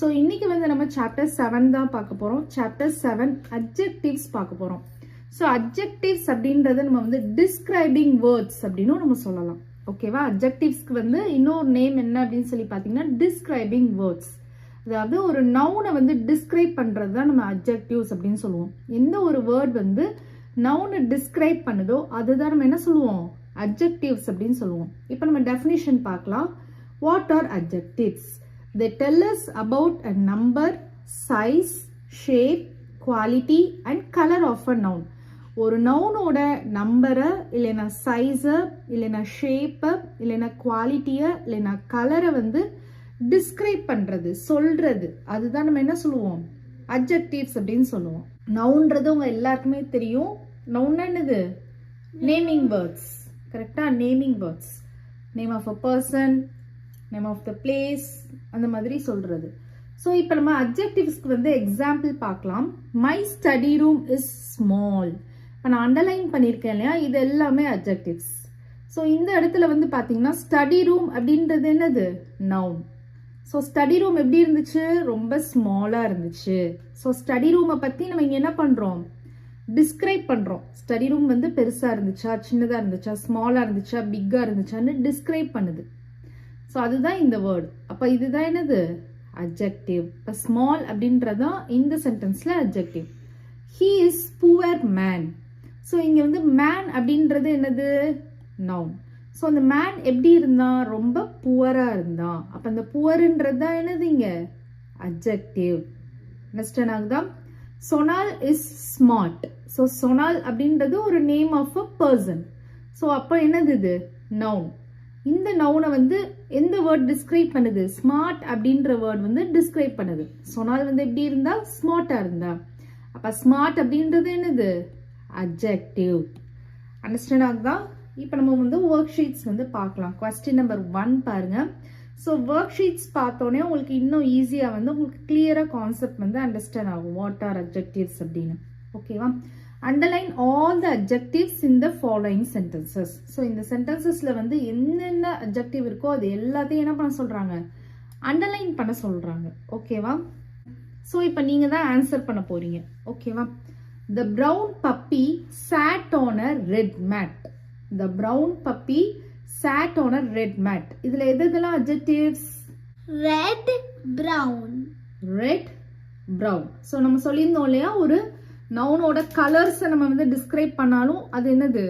So இன்னைக்கு வந்து நம்ம சாப்டர் 7 தான் பார்க்க போகிறோம். சாப்டர் 7 அட்ஜெக்டிவ்ஸ் பார்க்க போகிறோம். ஸோ அட்ஜெக்டிவ்ஸ் அப்படின்றத நம்ம வந்து டிஸ்கிரைபிங் வேர்ட்ஸ் அப்படின்னு நம்ம சொல்லலாம். ஓகேவா? அட்ஜெக்டிவ்ஸ்க்கு வந்து இன்னொரு நேம் என்ன அப்படின்னு சொல்லி பார்த்தீங்கன்னா டிஸ்கிரைபிங் வேர்ட்ஸ். அதாவது ஒரு நவுனை வந்து டிஸ்கிரைப் பண்ணுறது தான் நம்ம அட்ஜெக்டிவ்ஸ் அப்படின்னு சொல்லுவோம். எந்த ஒரு வேர்ட் வந்து நவுனை டிஸ்கிரைப் பண்ணுதோ அதுதான் நம்ம என்ன சொல்லுவோம்? அட்ஜெக்டிவ்ஸ் அப்படின்னு சொல்லுவோம். இப்போ நம்ம டெஃபினிஷன் பார்க்கலாம். What are adjectives? They tell us about a number, size, shape, quality and color of a noun. ஒரு நவுனோட நம்பரை இல்லைனா சைஸை இல்லைனா ஷேப்பை இல்லைனா குவாலிட்டியை இல்லைனா கலரை வந்து டிஸ்கிரைப் பண்ணுறது, சொல்கிறது, அதுதான் நம்ம என்ன சொல்லுவோம்? அட்ஜெக்டிவ்ஸ் அப்படின்னு சொல்லுவோம். நவுன்றது உங்க எல்லாருக்குமே தெரியும். நவுன்னா என்னது? Naming words. கரெக்டா? Naming words. Name of a person, name of the place, அந்த மாதிரி சொல்றது. ஸோ இப்போ நம்ம அட்ஜெக்டிவ்ஸ்க்கு வந்து எக்ஸாம்பிள் பார்க்கலாம். My study room is small. இப்போ நான் அண்டர்லைன் பண்ணியிருக்கேன் இல்லையா, இது எல்லாமே அட்ஜெக்டிவ்ஸ். ஸோ இந்த இடத்துல வந்து பார்த்தீங்கன்னா ஸ்டடி ரூம் அப்படின்றது என்னது? நவுன். ஸோ ஸ்டடி ரூம் எப்படி இருந்துச்சு? ரொம்ப ஸ்மாலாக இருந்துச்சு. ஸோ ஸ்டடி ரூமை பற்றி நம்ம இங்கே என்ன பண்ணுறோம்? டிஸ்கிரைப் பண்ணுறோம். ஸ்டடி ரூம் வந்து பெருசாக இருந்துச்சா, சின்னதாக இருந்துச்சா, ஸ்மாலாக இருந்துச்சா, பிக்காக இருந்துச்சான்னு டிஸ்கிரைப் பண்ணுது. ஸோ அதுதான் இந்த வேர்டு. அப்போ இதுதான் என்னது? அட்ஜெக்டிவ். இப்போ ஸ்மால் அப்படின்றதான் இந்த சென்டென்ஸ்ல adjective. He is poor man. So இங்கே வந்து மேன் அப்படின்றது என்னது? நவுன். ஸோ அந்த மேன் எப்படி இருந்தான்? ரொம்ப புவராக இருந்தான். அப்போ அந்த புவர்ன்றது தான் என்னது இங்கே? அட்ஜெக்டிவ். அண்டர்ஸ்டாண்ட் ஆகுதா? Sonal is smart. So Sonal அப்படின்றது ஒரு name of a person. So அப்போ என்னது இது? நவுன். இந்த நவுனை வந்து எந்த வேர்ட் டிஸ்கிரைப் பண்ணுது? ஸ்மார்ட் அப்படின்ற வேர்ட் வந்து டிஸ்கிரைப் பண்ணுது. சொன்னால் வந்து எப்படி இருந்தா? ஸ்மார்ட்டா இருந்தா. அப்ப ஸ்மார்ட் அப்படின்றது என்னது? அட்ஜெக்டிவ். அண்டர்ஸ்டாண்ட் ஆகுதா? இப்போ நம்ம வந்து ஒர்க் ஷீட்ஸ் வந்து பார்க்கலாம். கொஸ்டின் நம்பர் 1 பாருங்க. ஸோ ஒர்க் ஷீட்ஸ் பார்த்தோன்னே உங்களுக்கு இன்னும் ஈஸியாக வந்து உங்களுக்கு கிளியரா கான்செப்ட் வந்து அண்டர்ஸ்டாண்ட் ஆகும். வாட் ஆர் அட்ஜெக்டிவ்ஸ் அப்படின்னு. ஓகேவா? Underline all the adjectives in the following sentences. So இந்த sentencesல வந்து என்னென்ன adjective இருக்கோ அது எல்லாத்தையும் என்ன பண்ண சொல்றாங்க? Underline பண்ண சொல்றாங்க. ஓகேவா? So இப்போ நீங்க தான் ஆன்சர் பண்ண போறீங்க. ஓகேவா? The brown puppy sat on a red mat. The brown puppy sat on a red mat. இதுல எதெல்லாம் adjectives? Red, brown. Red, brown. So நம்ம சொல்லியிருந்தோம் இல்லையா, ஒரு நவுனோட கலர்ஸை நம்ம வந்து டிஸ்கிரைப் பண்ணாலும் அது என்னது?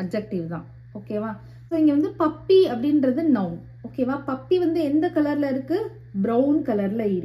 அட்ஜெக்டிவ் தான். ஓகேவா? ஸோ இங்கே வந்து பப்பி அப்படின்றது நவுன். ஓகேவா? பப்பி வந்து எந்த கலர்ல இருக்கு? ப்ரௌன் கலர்ல இருக்கு.